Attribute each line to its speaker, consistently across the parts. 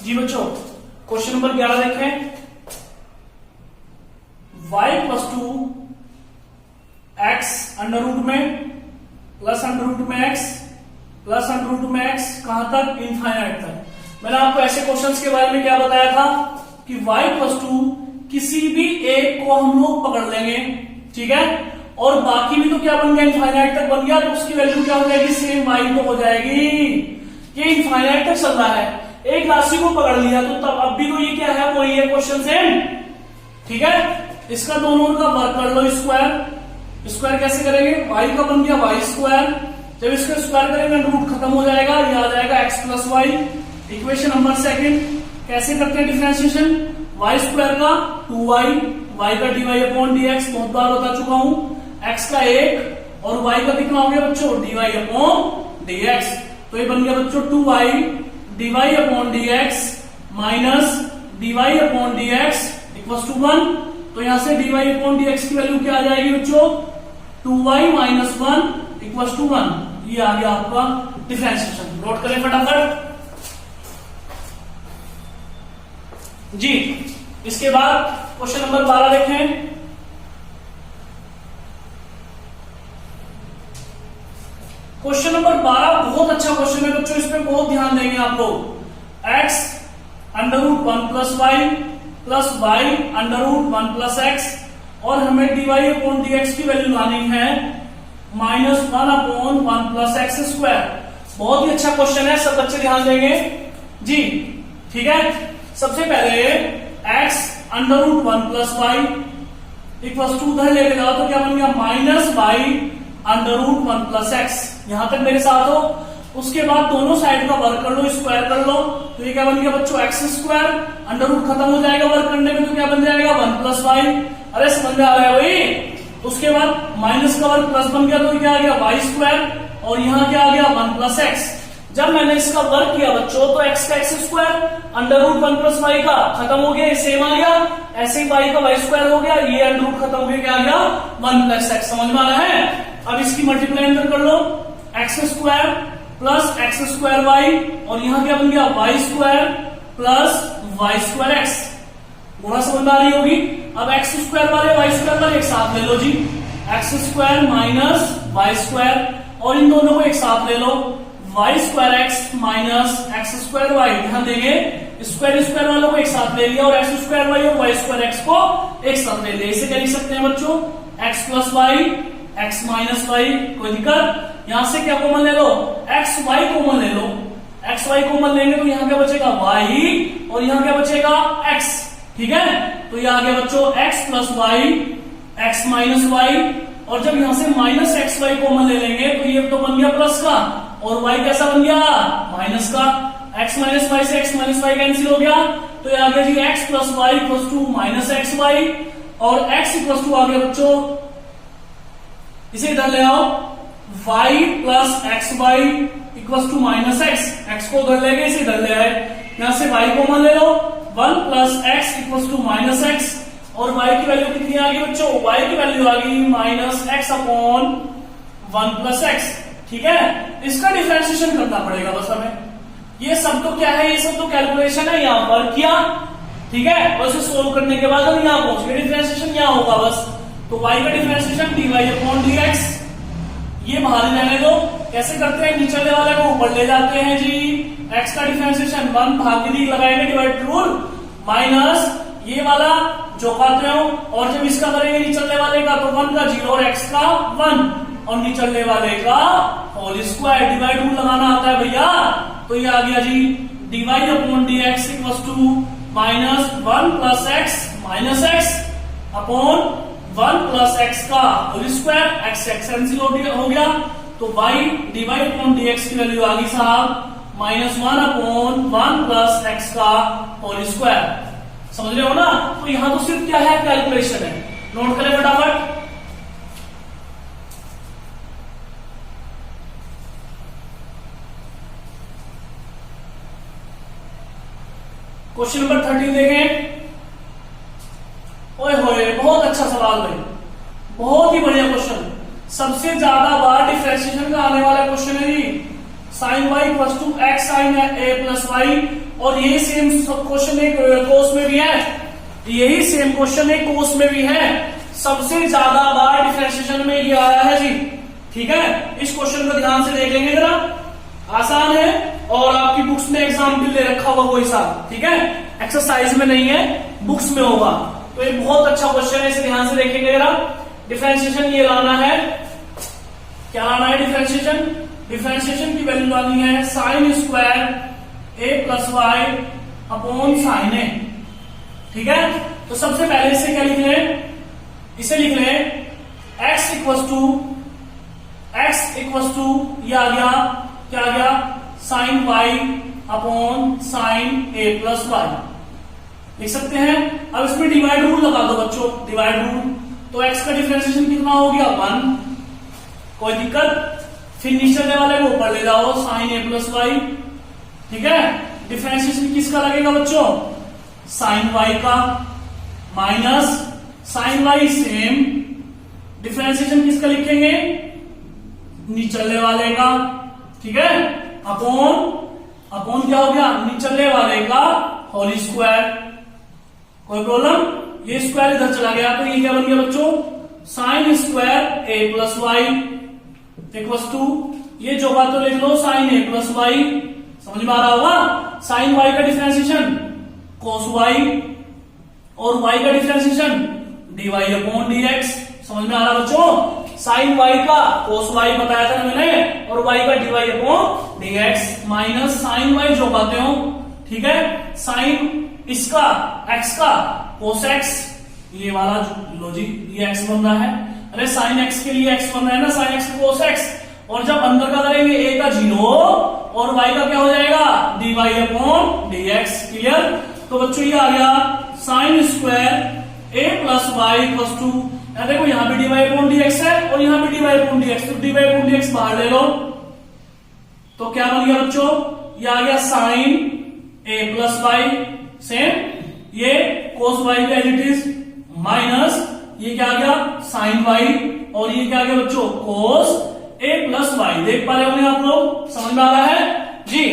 Speaker 1: जी बच्चों, question number 11 देखें। y plus 2 x under root में प्लस अंडर रूट में एक्स प्लस अंडर रूट में एक्स कहां तक? इनफाइनाइट तक। मैंने आपको ऐसे क्वेश्चंस के बारे में क्या बताया था कि y प्लस 2 किसी भी एक को हम लोग पकड़ लेंगे, ठीक है, और बाकी भी तो क्या बन गया? इनफाइनाइट तक बन गया, तो उसकी वैल्यू क्या हो जाएगी? सेम y तो हो जाएगी। ये इनफाइनाइट तक चल रहा है, एक राशि को पकड़ लिया तो तब अब भी तो ये क्या है? वही है क्वेश्चन सेम, ठीक है। इसका दोनों का वर्क कर लो, स्क्वायर। स्क्वायर कैसे करेंगे? y का बन गया y स्क्वायर, जब इसका स्क्वायर करेंगे रूट खत्म हो जाएगा, ये आ जाएगा x plus Y. Equation number second कैसे करते हैं डिफरेंशिएशन? y स्क्वायर का 2y, y का dy अपॉन dx बहुत बार बता चुका हूं, x का 1 और y का कितना हो गया बच्चों? dy upon dx। तो ये बन गया बच्चों 2y dy upon dx minus dy upon dx equals to 1। तो यहां से dy अपॉन dx की वैल्यू क्या आ जाएगी बच्चों? 2y minus 1 equals to 1। ये आ गया आपका डिफरेंशिएशन। नोट करें फटाफट जी। इसके बाद क्वेश्चन नंबर 12 देखें। क्वेश्चन नंबर 12 बहुत अच्छा क्वेश्चन है बच्चों, इस पे बहुत ध्यान देंगे आप लोग। x under root 1 plus Y plus y under root 1 plus x, और हमें dy अपॉन dx की वैल्यू लानी है minus 1 upon 1 plus x square. बहुत ही अच्छा क्वेश्चन है, सब बच्चे ध्यान देंगे जी, ठीक है। सबसे पहले x under root 1 plus y equals to उधर लेके जाओ तो क्या बन गया? Minus y under root 1 plus x. यहां तक मेरे साथ हो। उसके बाद दोनों साइड का वर्क कर लो, स्क्वायर कर लो, तो ये क्या बन गया बच्चों? एक्स स्क्वायर, अंडर रूट खत्म हो जाएगा वर्क करने में, तो क्या बन जाएगा? 1 प्लस वाई। अरे समझ में आ रहा है भाई? उसके बाद माइनस का वर्क प्लस बन गया, तो क्या आ गया? वाई स्क्वायर, और यहाँ क्या आ गया? 1 प्लस एक्स। जब मैंने इसका वर्क किया बच्चों तो एक्स का x square under root 1 plus y का खत्म हो गया, सेम आ गया। ऐसे ही वाई का वाई स्क्वायर हो गया, ये अंडर रूट खत्म हो गया, क्या आ गया? 1 प्लस एक्स। समझ में आ रहा है? अब इसकी मल्टीप्लाई अंदर कर लो, X square plus x square Y, और यहां क्या बन गया? Y square plus Y square X. गुणा समझ में आ रही होगी। अब एक्स स्क्वायर वाले वाई स्क्वायर वाले एक साथ ले लो जी, X square minus Y square, और इन दोनों को एक साथ ले लो, Y square X minus X square Y. ध्यान देंगे, स्क्वायर स्क्वायर वालों को एक साथ ले लिया, और एक्स स्क्वायर वाई और वाई स्क्वायर एक्स को एक साथ ले लिया। इसे क्या लिख सकते हैं बच्चों? X plus y x minus y. कोई दिक्कत? यहां से क्या कॉमन ले लो? एक्स वाई कॉमन ले लो। एक्स वाई कॉमन लेंगे तो यहां क्या बचेगा? वाई, और यहां क्या बचेगा? एक्स, ठीक है। तो ये आ गया बच्चों x plus y x minus y, और जब यहां से माइनस एक्स वाई कॉमन ले लेंगे तो ये तो बन गया प्लस का, और y कैसा बन गया? माइनस का। x माइनस वाई से x माइनस वाई कैंसिल हो गया, तो ये आ गया जी x plus y equals to minus x y, और x इक्वल्स टू आ गया बच्चों, इसे इधर ले आओ, y plus x y equals to minus x. X को उधर ले गए, इसे इधर ले आए, यहां से y कॉमन ले लो, 1 plus x equals to minus x, और y की वैल्यू कितनी आ गई बच्चों? y की वैल्यू आ गई minus x upon 1 plus x, ठीक है। इसका डिफरेंशिएशन करना पड़ेगा बस हमें। ये सब तो क्या है? ये सब तो कैलकुलेशन है, यहां पर किया, ठीक है, और इसे सोल्व करने के बाद हम यहां पहुंच गए, डिफरेंशिएशन यहां होगा बस। तो y का डिफरेंशिएशन dy अपॉन dx, ये बाहर रहने दो। कैसे करते हैं? निचले वाले को ऊपर ले जाते हैं जी, x का डिफरेंशिएशन 1 भाग लगाएंगे डिवाइड रूल, माइनस ये वाला जो खाते हो, और जब इसका करेंगे निचले वाले का तो 1 का 0 और x का 1, और निचले वाले का होल स्क्वायर। डिवाइड रूल लगाना आता है भैया, तो ये आ गया जी dy upon dx equals to minus 1 plus x minus x upon 1 plus x का होल स्क्वायर, एक्स कैंसिल हो गया, तो y dy अपॉन dx की वैल्यू आ गई साहब माइनस 1 अपॉन 1 प्लस एक्स का होल स्क्वायर। समझ रहे हो ना? तो यहां तो सिर्फ क्या है? कैलकुलेशन है। नोट करें फटाफट। क्वेश्चन नंबर 13 देखें। ओए होए, बहुत अच्छा सवाल भाई, बहुत ही बढ़िया क्वेश्चन, सबसे ज्यादा बार डिफरेंशिएशन का आने वाला क्वेश्चन है जी। Sine Y plus two X sine A plus Y, और यही सेम क्वेश्चन एक कोर्स में भी है, यही सेम क्वेश्चन एक कोर्स में भी है। सबसे ज्यादा बार डिफरेंशिएशन में ये आया है जी। ठीक है, इस क्वेश्चन को ध्यान से देख लेंगे जरा, आसान है और आपकी बुक्स में एग्जाम्पल दे रखा होगा कोई सा। ठीक है, एक्सरसाइज में नहीं है, बुक्स में होगा। तो ये बहुत अच्छा क्वेश्चन है, इसे ध्यान से देखेंगे जरा। डिफरेंशिएशन ये लाना है, क्या लाना है डिफरेंशिएशन? डिफरेंशिएशन की वैल्यू लानी है sign square A plus y upon sine ए। ठीक है, तो सबसे पहले इसे क्या लिख लें? इसे लिख लें x इक्वस टू ये आ गया, क्या आ गया? Sign Y upon sine A plus Y लिख सकते हैं। अब इसमें डिवाइड रूल लगा दो बच्चों, डिवाइड रूल। तो x का डिफरेंशिएशन कितना हो गया? 1। कोई दिक्कत? फिर नीचे वाले को ऊपर ले जाओ, साइन ए प्लस वाई। ठीक है, डिफरेंशिएशन किसका लगेगा बच्चों? साइन वाई का minus sine y same. Differentiation किसका लिखेंगे? निचले वाले का। ठीक है, अपॉन क्या हो गया? निचले वाले का होल स्क्वायर। कोई प्रॉब्लम? ये स्क्वायर इधर चला गया तो ये क्या बन गया बच्चों? Sine square A plus y equals to, ये जो बात तो लिख लो साइन ए प्लस वाई। समझ में आ रहा होगा? साइन वाई का डिफरेंशिएशन कोस वाई और वाई का differentiation d Y upon D x. समझ में आ रहा बच्चों? साइन वाई का कोस वाई बताया था मैंने और वाई का d Y upon D x minus sine y जो बातें हो। ठीक है, साइन इसका एक्स का कोस एक्स, ये वाला लो जी, ये एक्स बन रहा है। अरे साइन एक्स के लिए एक्स बन रहा है ना, साइन एक्स कोस एक्स। और जब अंदर का करेंगे ए का 0 और वाई का क्या हो जाएगा? D Y upon D X. Clear? तो बच्चों ये आ गया sine square A plus Y plus two. देखो यहां पे D Y upon D X है और यहां पे D Y upon D X, तो D Y upon D X बाहर ले लो। तो क्या बन गया बच्चों? ये आ गया sign A plus Y same, ये कोस वाई का एज इट इज माइनस ये क्या आ गया? साइन वाई और ये क्या आ गया बच्चों? कोस ए प्लस वाई। देख पा रहे होंगे आप लोग? समझ में आ रहा है जी?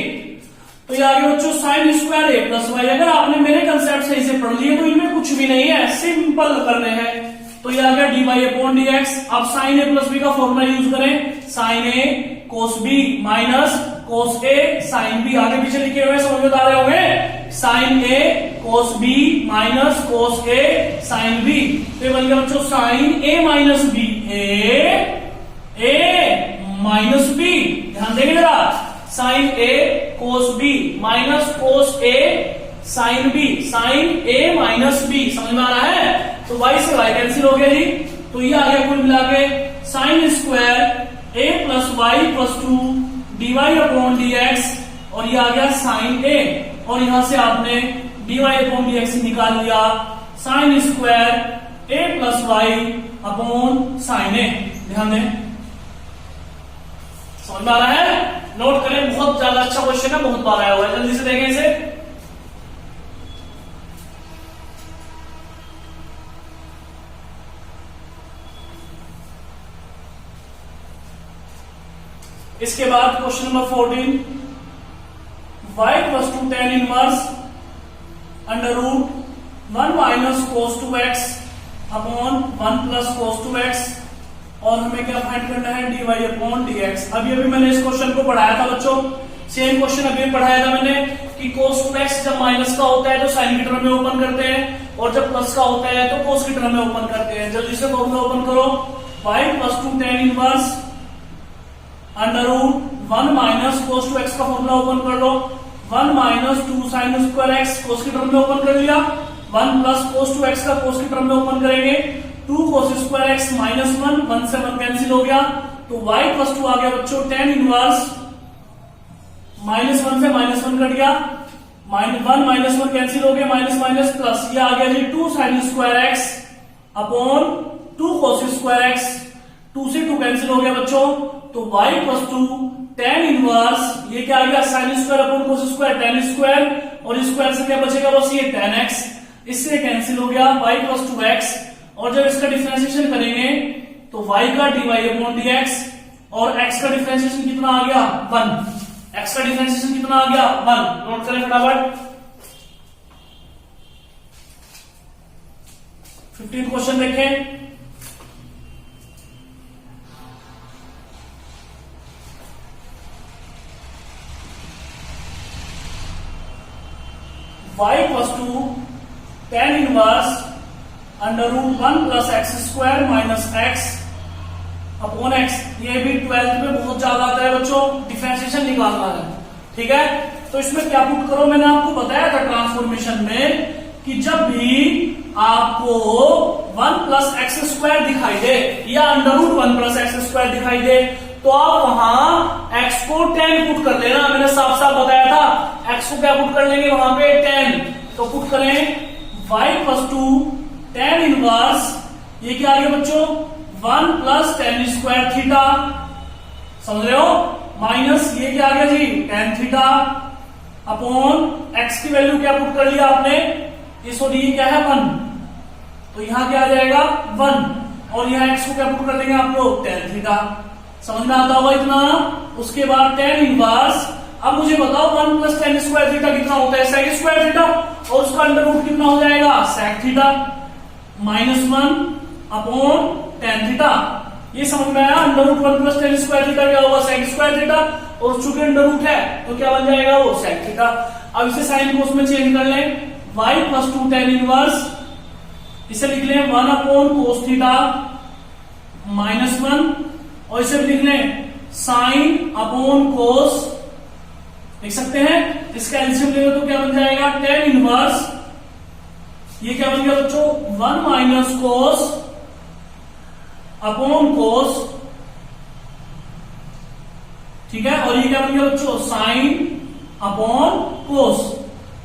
Speaker 1: तो ये आ गया बच्चों sine square A plus Y. अगर आपने मेरे कंसेप्ट सही से पढ़ लिए तो इनमें कुछ भी नहीं है, सिंपल करने हैं। तो ये आ गया d Y upon D x. अब साइन ए प्लस बी का फॉर्मूला यूज करें, sine A cos B minus cos A sine B. आगे पीछे लिखे हुए समझ में आ रहे होंगे? Sine A cos B minus cos A sine B. तो ये बन गया बच्चों sine A minus B, A minus B. ध्यान देंगे जरा, sine A cos B minus cos A sine B, sign A minus B. समझ में आ रहा है? तो y से y कैंसिल हो गया जी। तो ये आ गया कुल मिला के sine square A plus Y plus two D Y upon D x और ये आ गया साइन ए और यहां से आपने d Y upon D x निकाल लिया sine square A plus y upon sine A. ध्यान दें, समझ में आ रहा है? नोट करें, बहुत ज्यादा अच्छा क्वेश्चन है, बहुत बार आया हुआ है। जल्दी से देखें इसे। इसके बाद question number 14, y plus to tan inverse under root 1 minus cos two x upon 1 plus cos two x और हमें क्या फाइंड करना है? D Y upon D x. अभी मैंने इस क्वेश्चन को पढ़ाया था बच्चों, सेम क्वेश्चन अभी पढ़ाया था मैंने कि कोस टू एक्स जब माइनस का होता है तो साइन की टर्म में ओपन करते हैं और जब प्लस का होता है तो कोस की टर्म में ओपन करते हैं। जल्दी से फॉर्मूला ओपन करो, y plus to tan inverse under root 1 minus cos two x का फॉर्मूला ओपन कर लो, 1 minus 2 sine square x cos की टर्म में ओपन कर लिया, 1 प्लस कोस टू एक्स का कोस की टर्म में ओपन करेंगे, 2 कोस स्क्वायर एक्स माइनस 1 से 1 कैंसिल हो गया। तो y प्लस टू आ गया बच्चों टेन इनवर्स माइनस 1 से माइनस 1 कट गया, 1 माइनस 1 कैंसिल हो गया, माइनस माइनस प्लस ये आ गया जी 2 sine square x upon 2 cos square x, 2 से 2 कैंसिल हो गया बच्चों। तो y plus to tan inverse ये क्या आ गया? Sine square upon cos square ten square और स्क्वायर से क्या बचेगा बस ये टेन एक्स, इससे कैंसिल हो गया y प्लस टू एक्स। और जब इसका डिफरेंशिएशन करेंगे तो y का d Y upon D x और x का डिफरेंशिएशन कितना आ गया? 1। x का डिफरेंशिएशन कितना आ गया? 1। नोट करें फटाफट। 15 क्वेश्चन देखें। y equals to tan inverse under root 1 plus x square minus x upon x. ये भी 12th में बहुत ज्यादा आता है बच्चों, डिफरेंशिएशन निकालना है, ठीक है। तो इसमें क्या पुट करो, मैंने आपको बताया था ट्रांसफॉर्मेशन में कि जब भी आपको 1 प्लस एक्स स्क्वायर दिखाई दे या under root 1 plus x square दिखाई दे तो आप वहां x को 10 पुट कर लेना। मैंने साफ साफ बताया था x को क्या पुट कर लेंगे वहां पे 10। तो पुट करें y equals to tan inverse, ये क्या आ गया बच्चों 1 प्लस tan स्क्वायर थीटा, समझ रहे हो, माइनस ये क्या आ गया जी tan थीटा अपॉन x की वैल्यू क्या पुट कर लिया आपने, ये क्या है 1, तो यहां क्या आ जाएगा 1 और यहां x को क्या पुट कर देंगे आप लोग tan थीटा। समझ में आता होगा इतना। उसके बाद tan इनवर्स, अब मुझे बताओ 1 प्लस tan स्क्वायर थीटा कितना होता है sec स्क्वायर थीटा, और उसका अंडर रूट कितना हो जाएगा sec theta minus 1 upon tan theta. ये समझ में आया, under root 1 plus tan square theta क्या होगा sec स्क्वायर थीटा, और चूंकि अंडर रूट है तो क्या बन जाएगा वो sec थीटा। अब इसे साइन कोस में चेंज कर लें, y plus to tan inverse, इसे लिख लें 1 अपॉन कोस थीटा माइनस 1, और इसे भी लिख लें साइन अपॉन कोस, लिख सकते हैं। इसका एलसीएम ले लो तो क्या बन जाएगा tan इनवर्स, ये क्या बन गया बच्चों 1 माइनस कोस अपॉन कोस, ठीक है, और ये क्या बन गया बच्चों साइन अपॉन कोस।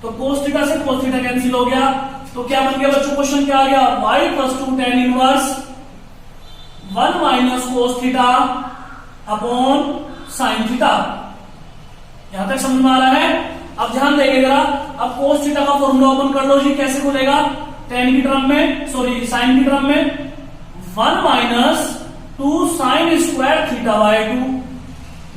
Speaker 1: तो कोस थीटा से कोस थीटा कैंसिल हो गया, तो क्या बन गया बच्चों क्वेश्चन क्या आ गया y plus to tan inverse 1 minus cos theta upon sine theta. यहां तक समझ में आ रहा है। अब ध्यान देंगे जरा, अब कोस थीटा का फॉर्मूला ओपन कर लो जी, कैसे खुलेगा tan की टर्म में, सॉरी साइन की टर्म में 1 minus 2 sine square theta by 2।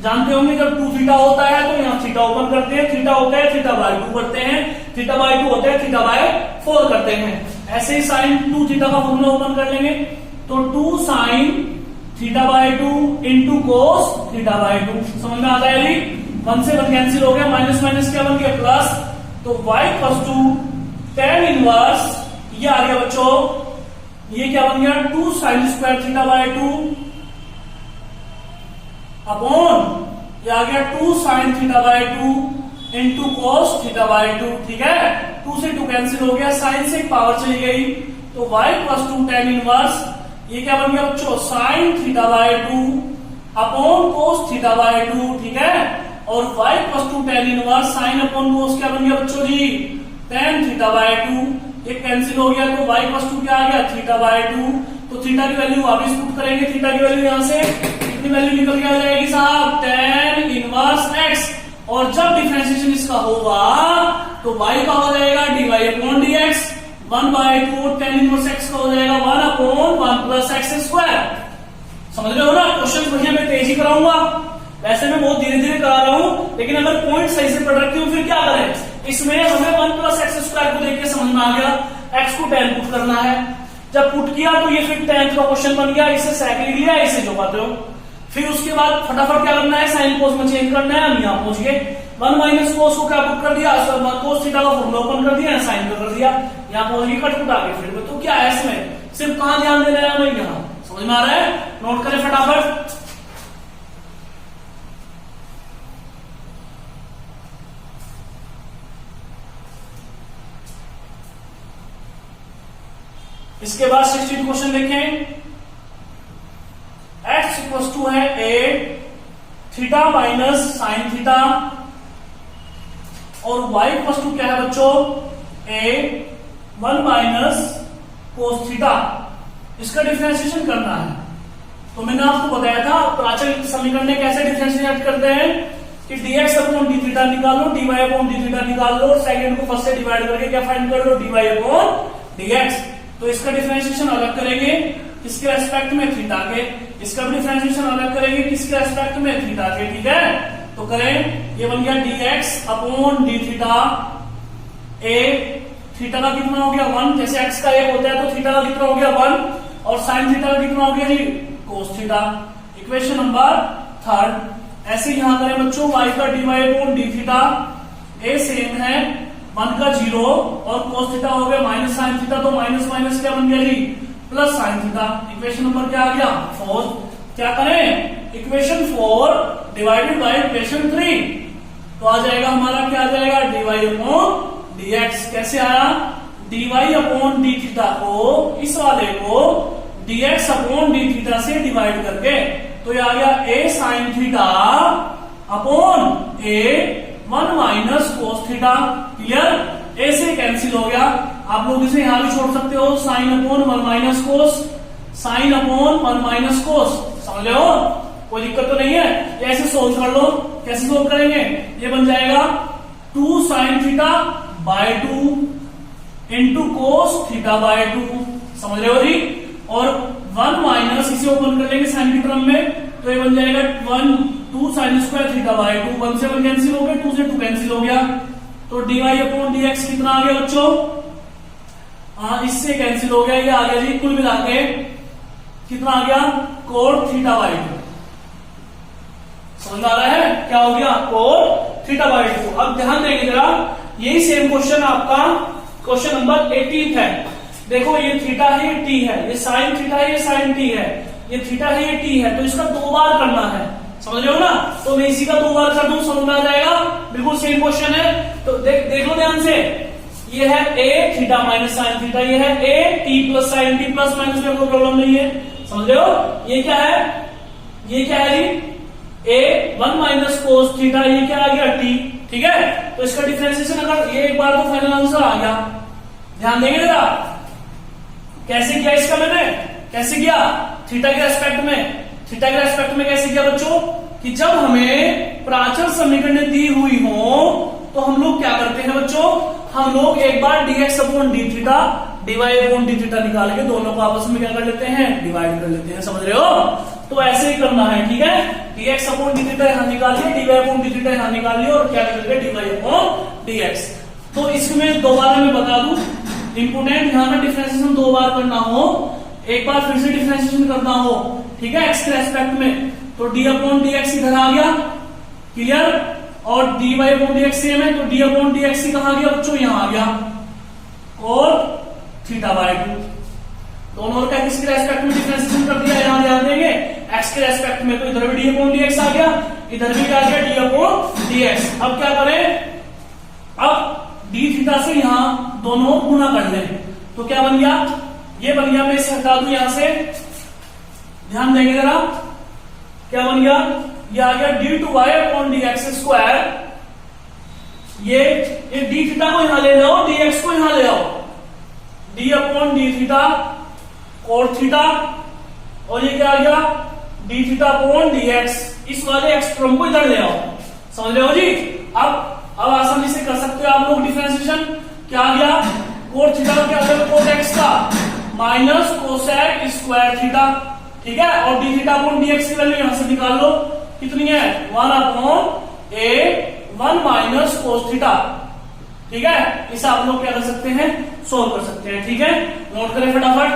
Speaker 1: जानते होंगे जब 2 थीटा होता है तो यहाँ थीटा ओपन करते हैं, थीटा होता है थीटा बाय 2 करते हैं, थीटा बाय 2 होता है थीटा बाय 4 करते हैं। ऐसे ही साइन 2 थीटा का फॉर्मूला ओपन कर लेंगे, तो 2 sine theta by 2 into cos theta by 2। समझ में आता है जी, 1 से 1 कैंसिल हो गया, माइनस माइनस क्या बन गया प्लस, तो y plus to tan inverse, ये आ गया बच्चों, ये क्या बन गया 2 sine square theta by 2 upon, ये आ गया 2 sine theta by 2 into cos theta by 2, ठीक है। 2 से 2 कैंसिल हो गया, साइन से पावर चली गई, तो y plus to tan inverse, ये क्या बन गया बच्चों sine theta by 2 upon cos theta by 2, ठीक है। और y plus to tan inverse sine upon कोस क्या बन गया बच्चों जी tan थीटा बाय 2, ये कैंसिल हो गया, तो y प्लस टू क्या आ गया थीटा बाय 2। तो थीटा की वैल्यू वापिस पुट करेंगे, थीटा की वैल्यू यहां से कितनी वैल्यू निकल के आ जाएगी साहब tan इनवर्स x, और जब डिफरेंशिएशन इसका होगा तो y का हो जाएगा dy upon dx, 1 by 2 tan inverse x का हो जाएगा 1 अपॉन 1 प्लस एक्स स्क्वायर। समझ रहे हो ना, क्वेश्चन बढ़िया मैं तेजी कराऊंगा, वैसे मैं बहुत धीरे धीरे करा रहा हूं, लेकिन अगर पॉइंट सही से पढ़ रखी हूं फिर क्या करें, इसमें हमें 1 प्लस एक्स स्क्वायर को देख के समझ में आ गया x को tan पुट करना है। जब पुट किया तो ये फिर tan का क्वेश्चन बन गया, इसे sec लिख लिया, इसे जो पाते हो। फिर उसके बाद फटाफट क्या करना है साइन कोस में चेंज करना है, हम यहां पहुंच गए 1 माइनस कोस को क्या पुट कर दिया, कोस थीटा का फॉर्मूला ओपन कर दिया, साइन कर दिया, यहां पहुंच गए कट पुट आ गए। फिर तो क्या है इसमें सिर्फ कहां ध्यान देना है हमें, यहां। समझ में आ रहा है, नोट करें फटाफट। इसके बाद 16 क्वेश्चन देखें, x इक्वल टू है a theta minus sine theta, और y इक्वल टू क्या है बच्चों a 1 माइनस कोस थीटा। इसका डिफरेंशिएशन करना है, तो मैंने आपको बताया था प्राचल समीकरण में कैसे डिफरेंशिएट करते हैं कि dx अपॉन डी थीटा निकालो, dy अपॉन डी थीटा निकाल लो, सेकंड को फर्स्ट से डिवाइड करके क्या फाइंड कर लो dy अपॉन dx। तो इसका डिफरेंशिएशन अलग करेंगे किसके रेस्पेक्ट में थीटा के, इसका भी डिफरेंशिएशन अलग करेंगे किसके रेस्पेक्ट में थीटा के, ठीक है। तो करें, ये बन गया dx upon D theta a theta का कितना हो गया 1, जैसे एक्स का 1 होता है तो थीटा का कितना हो गया 1, और साइन थीटा का कितना हो गया जी कोस थीटा। Equation number 3। ऐसे यहां करें बच्चों, y का dy/d थीटा ए सेम है 1 का 0 और कोस थीटा हो गया माइनस साइन थीटा, तो माइनस माइनस क्या बन गया जी plus sine theta. Equation number क्या आ गया 4। क्या करें, इक्वेशन 4 डिवाइडेड बाय इक्वेशन 3, तो आ जाएगा हमारा क्या आ जाएगा dy/dx। कैसे आया, dy/d थीटा को इस वाले को dx/d थीटा से डिवाइड करके, तो ये आ गया a sine theta upon a 1 minus cos theta. Clear, a से कैंसिल हो गया, आप लोग इसे यहां भी छोड़ सकते हो, साइन अपॉन 1 माइनस कोस, साइन अपॉन 1 माइनस कोस, समझ रहे हो, कोई दिक्कत तो नहीं है। ऐसे सोल्व कर लो, कैसे सोल्व करेंगे, ये बन जाएगा 2 sine theta by 2 into cos theta by 2, समझ रहे हो जी। और 1 माइनस, इसे ओपन कर लेंगे साइन की टर्म में, तो ये बन जाएगा 2 साइन स्क्वायर थीटा बाय 2, 1 से 1 कैंसिल हो गया, 2 से 2 कैंसिल हो गया, तो dy/dx कितना आ गया बच्चों, इससे कैंसिल हो गया, ये आ गया जी कुल मिला के कितना आ गया कोट थीटा बाय 2। समझ आ रहा है क्या हो गया कोट थीटा बाय 2। अब ध्यान देंगे जरा, यही सेम क्वेश्चन आपका क्वेश्चन नंबर 18 है। देखो ये थीटा है, ये टी है, ये साइन थीटा है, ये साइन टी है, ये थीटा है, ये टी है, तो इसका 2 बार करना है, समझ रहे हो ना। तो मैं इसी का 2 बार कर दूं, समझ में आ जाएगा, बिल्कुल सेम क्वेश्चन है। तो देख लो ध्यान से, ये है a theta minus sine theta, ये है a t plus sign T plus minus में कोई प्रॉब्लम नहीं है, समझ रहे हो। ये क्या है, ये क्या है जी a 1 माइनस कोस थीटा, ये क्या आ गया t, ठीक है। तो इसका डिफरेंशिएशन अगर ये एक बार तो फाइनल आंसर आ गया। ध्यान देंगे जरा, कैसे किया इसका मैंने, कैसे किया थीटा के रेस्पेक्ट में, थीटा के रेस्पेक्ट में कैसे किया बच्चों, कि जब हमें प्राचल समीकरण दी हुई हो तो हम लोग क्या करते हैं बच्चों, हम लोग एक बार dx/d थीटा dy/d थीटा निकाल के दोनों को आपस में क्या कर लेते हैं, डिवाइड कर लेते हैं, समझ रहे हो। तो ऐसे ही करना है, ठीक है, dx/d थीटा यहां निकाल लिया, dy/d थीटा यहां निकाल लिया, और क्या करेंगे dy/dx। तो इसमें दोबारा मैं बता दूं, इंपोर्टेंट, यहां पर डिफरेंशिएशन 2 बार करना हो, एक बार फिर से डिफरेंशिएशन करना हो, ठीक है, एक्स के रेस्पेक्ट में, तो d/dx इधर आ गया, क्लियर, और dy/dx सेम है, तो d/dx कहां गया बच्चों, यहां आ गया, और थीटा बाय 2 दोनों का किसके रेस्पेक्ट में डिफरेंशिएशन कर दिया, यहां ध्यान देंगे एक्स के रेस्पेक्ट में, तो इधर भी d/dx आ गया, इधर भी आ गया d/dx। अब क्या करें, अब d थीटा से यहां दोनों गुना कर लें, तो क्या बन गया, ये बन गया, मैं इसे हटा दूं यहां से, ध्यान देंगे जरा, क्या बन गया, ये आ गया d/dx स्क्वायर, ये d थीटा को यहां ले जाओ, dx को यहां ले आओ, d/d थीटा कोट थीटा, और ये क्या आ गया d थीटा/dx, इस वाले x टर्म को इधर ले आओ, समझ रहे हो जी। अब आसानी से कर सकते हो आप लोग डिफरेंशिएशन, क्या आ गया कोट थीटा का क्या आ गया कोट x का माइनस कोसेक स्क्वायर थीटा, ठीक है, और d थीटा/dx की वैल्यू यहां से निकाल लो, कितनी है 1/a 1 माइनस कोस थीटा, ठीक है। इसे आप लोग क्या कर सकते हैं, सोल्व कर सकते हैं, ठीक है। नोट करें फटाफट।